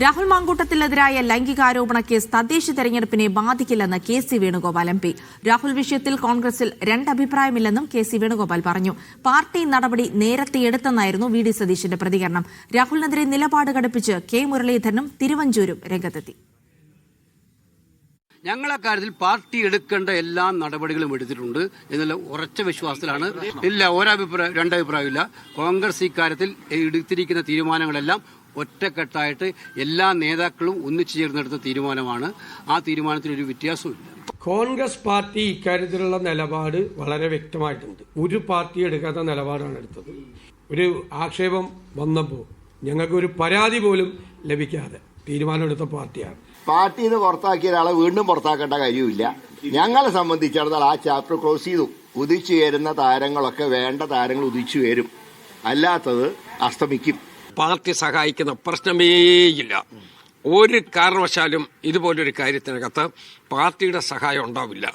Rahul മാങ്കൂട്ടത്തിനെതിരായ ലൈംഗികാരോപണ case തദ്ദേശ തെരഞ്ഞെടുപ്പിനെ ബാധിക്കില്ലെന്ന് കെ.സി. വേണുഗോപാൽ എം.പി. രാഹുൽ വിഷയത്തിൽ കോൺഗ്രസിൽ രണ്ടഭിപ്രായമില്ലെന്നും കെ.സി. വേണുഗോപാൽ പറഞ്ഞു. പാർട്ടി നടപടി നേരത്തെ എടുത്തെന്നായിരുന്നു വി.ഡി. സതീശന്റെ പ്രതികരണം. രാഹുലിനെതിരെ നിലപാട് ഘടിപ്പിച്ച് കെ. മുരളീധരനും തിരുവഞ്ചൂരും രംഗത്തെത്തി. ഞങ്ങളെ കാര്യത്തിൽ പാർട്ടി എടുക്കേണ്ട എല്ലാ നടപടികളും എടുത്തിട്ടുണ്ട് എന്നുള്ള ഉറച്ച വിശ്വാസത്തിലാണ്. ഇല്ല, രണ്ടഭിപ്രായമില്ല. കോൺഗ്രസ് ഇക്കാര്യത്തിൽ എടുത്തിരിക്കുന്ന തീരുമാനങ്ങളെല്ലാം ഒറ്റക്കെട്ടായിട്ട് എല്ലാ നേതാക്കളും ഒന്നിച്ചു ചേർന്നെടുത്ത തീരുമാനമാണ്. ആ തീരുമാനത്തിൽ ഒരു വ്യത്യാസമില്ല. കോൺഗ്രസ് പാർട്ടി ഇക്കാര്യത്തിലുള്ള നിലപാട് വളരെ വ്യക്തമായിട്ടുണ്ട്. ഒരു പാർട്ടി എടുക്കാത്ത നിലപാടാണ് എടുത്തത്. ഒരു ആക്ഷേപം വന്നപ്പോൾ ഞങ്ങൾക്ക് ഒരു പരാതി പോലും ലഭിക്കാതെ തീരുമാനമെടുത്ത പാർട്ടിയാണ്. പാർട്ടിയിൽ നിന്ന് പുറത്താക്കിയ ഒരാളെ വീണ്ടും പുറത്താക്കേണ്ട കാര്യമില്ല. ഞങ്ങളെ സംബന്ധിച്ചിടത്തോളം ആ ചാപ്റ്റർ ക്ലോസ് ചെയ്തു. ഉദിച്ചു ചേരുന്ന താരങ്ങളൊക്കെ വേണ്ട താരങ്ങൾ ഉദിച്ചു വരും, അല്ലാത്തത് അസ്തമിക്കും. പാർട്ടി സഹായിക്കുന്ന പ്രശ്നമേയില്ല. ഒരു കാരണവശാലും ഇതുപോലൊരു കാര്യത്തിനകത്ത് പാർട്ടിയുടെ സഹായം ഉണ്ടാവില്ല.